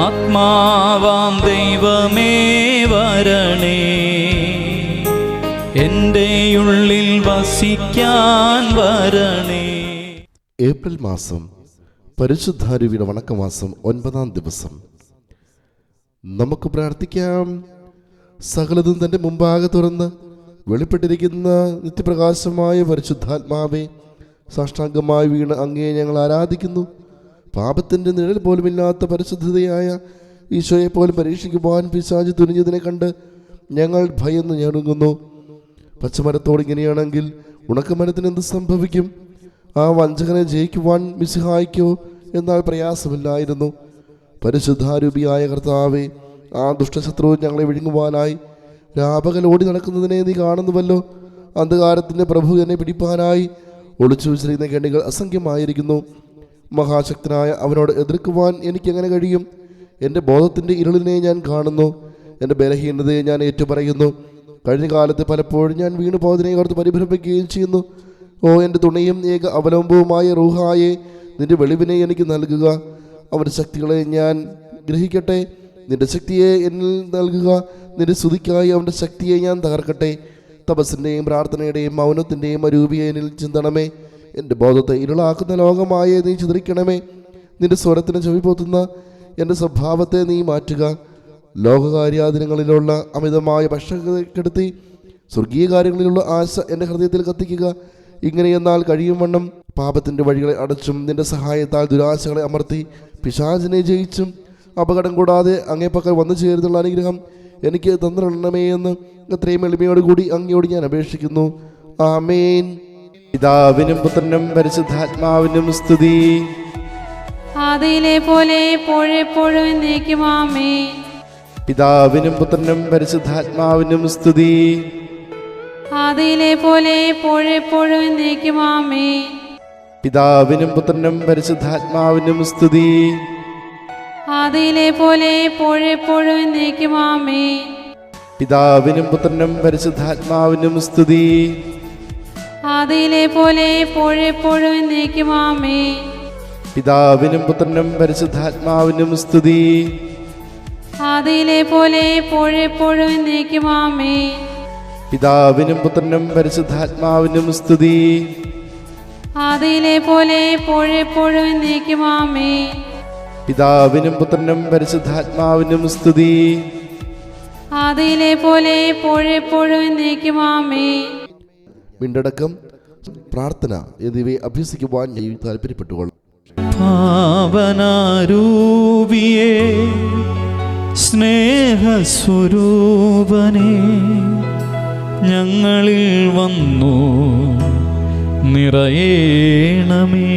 ആത്മാവാം ദൈവമേ വരണേ, എൻ്റെ ഉള്ളിൽ വസിക്കാൻ വരണേ. ഏപ്രിൽ മാസം പരിശുദ്ധാരൂപിയുടെ വണക്കമാസം 9-ാം ദിവസം. നമുക്ക് പ്രാർത്ഥിക്കാം. സകലതും തൻ്റെ മുമ്പാകെ തുറന്ന് വെളിപ്പെട്ടിരിക്കുന്ന നിത്യപ്രകാശമായ പരിശുദ്ധാത്മാവെ, സാഷ്ടാംഗമായി വീണ് അങ്ങയെ ഞങ്ങൾ ആരാധിക്കുന്നു. പാപത്തിൻ്റെ നിഴൽ പോലുമില്ലാത്ത പരിശുദ്ധതയായ ഈശോയെ പോലും പരീക്ഷിക്കുവാൻ പിശാച് തുനിഞ്ഞതിനെ കണ്ട് ഞങ്ങൾ ഭയന്ന് ഞെരുങ്ങുന്നു. പച്ചമരത്തോട് ഇങ്ങനെയാണെങ്കിൽ ഉണക്കമരത്തിന് എന്ത് സംഭവിക്കും? ആ വഞ്ചകനെ ജയിക്കുവാൻ മിശിഹായ്ക്കോ എന്നാൽ പ്രയാസമില്ലായിരുന്നു. പരിശുദ്ധാരൂപിയായ കർത്താവെ, ആ ദുഷ്ടശത്രു ഞങ്ങളെ വിഴുങ്ങുവാനായി രാപകൽ ഓടി നടക്കുന്നതിനെ നീ കാണുന്നുവല്ലോ. അന്ധകാരത്തിൻ്റെ പ്രഭു എന്നെ പിടിപ്പാനായി ഒളിച്ചു വെച്ചിരിക്കുന്ന കെണികൾ അസംഖ്യമായിരിക്കുന്നു. മഹാശക്തനായ അവനോട് എതിർക്കുവാൻ എനിക്കെങ്ങനെ കഴിയും? എൻ്റെ ബോധത്തിൻ്റെ ഇരുളിനെ ഞാൻ കാണുന്നു. എൻ്റെ ബലഹീനതയെ ഞാൻ ഏറ്റുപറയുന്നു. കഴിഞ്ഞ കാലത്ത് പലപ്പോഴും ഞാൻ വീണു പോയതിനെ ഓർത്ത് പരിഭ്രമിക്കുകയും ചെയ്യുന്നു. ഓ എൻ്റെ തുണയും ഏക അവലംബവുമായ റൂഹായെ, നിൻ്റെ വെളിവിനെ എനിക്ക് നൽകുക. അവൻ്റെ ശക്തികളെ ഞാൻ ഗ്രഹിക്കട്ടെ. നിൻ്റെ ശക്തിയെ എന്നിൽ നൽകുക. നിൻ്റെ സ്തുതിക്കായി അവൻ്റെ ശക്തിയെ ഞാൻ തകർക്കട്ടെ. തപസ്സിൻ്റെയും പ്രാർത്ഥനയുടെയും മൗനത്തിൻ്റെയും അരൂപിയെ എന്നിൽ ചിന്തണമേ. എൻ്റെ ബോധത്തെ ഇരുളാക്കുന്ന ലോകമായ നീ ചിതറിക്കണമേ. നിൻ്റെ സ്വരത്തിന് ചെവിപോത്തുന്ന എൻ്റെ സ്വഭാവത്തെ നീ മാറ്റുക. ലോകകാര്യാദിനങ്ങളിലുള്ള അമിതമായ ഭക്ഷണക്കെടുത്തി സ്വർഗീയ കാര്യങ്ങളിലുള്ള ആശ എൻ്റെ ഹൃദയത്തിൽ കത്തിക്കുക. ഇങ്ങനെയെന്നാൽ കഴിയും വണ്ണം പാപത്തിൻ്റെ വഴികളെ അടച്ചും നിൻ്റെ സഹായത്താൽ ദുരാശകളെ അമർത്തി പിശാചിനെ ജയിച്ചും അപകടം കൂടാതെ അങ്ങേപ്പക്കൽ വന്നു ചേരുന്നുള്ള അനുഗ്രഹം എനിക്ക് തന്നിരണമേ എന്ന് എത്രയും എളിമയോടുകൂടി അങ്ങയോട് ഞാൻ അപേക്ഷിക്കുന്നു. ആമേൻ. പിതാവിനും പുത്രനും പരിശുദ്ധാത്മാവിനും സ്തുതി. ആദിയിലെ പോലെ എപ്പോഴെപ്പോഴും എന്നേക്കും ആമേൻ. പിതാവിനും പുത്രനും പരിശുദ്ധാത്മാവിനും സ്തുതി. ആദിയിലെ പോലെ എപ്പോഴെപ്പോഴും എന്നേക്കും ആമേൻ. പിതാവിനും പുത്രനും പരിശുദ്ധാത്മാവിനും സ്തുതി. ആദിയിലെ പോലെ എപ്പോഴെപ്പോഴും എന്നേക്കും ആമേൻ. പിതാവിനും പുത്രനും പരിശുദ്ധാത്മാവിനും സ്തുതി. ആദിയിലെ പോലെ എപ്പോഴെപ്പോഴും എന്നേക്കും ആമേൻ. പിതാവിനും പുത്രനും പരിശുദ്ധാത്മാവിനും സ്തുതി. ആദിയിലെ പോലെ എപ്പോഴെപ്പോഴും എന്നേക്കും ആമേൻ. പിതാവിനും പുത്രനും പരിശുദ്ധാത്മാവിനും സ്തുതി. ആദിയിലെ പോലെ എപ്പോഴെപ്പോഴും എന്നേക്കും ആമേൻ. പിതാവിനും പുത്രനും പരിശുദ്ധാത്മാവിനും സ്തുതി. ആദിയിലെ പോലെ എപ്പോഴെപ്പോഴും എന്നേക്കും ആമേൻ. വീണ്ടടക്കം, പ്രാർത്ഥന എന്നിവയെ അഭ്യസിക്കുവാൻ ഞാൻ താല്പര്യപ്പെട്ടുകൊള്ളു. ഭാവനാരൂപിയേ, സ്നേഹസ്വരൂപനേ, ഞങ്ങളിൽ വന്നു നിറയേണമേ.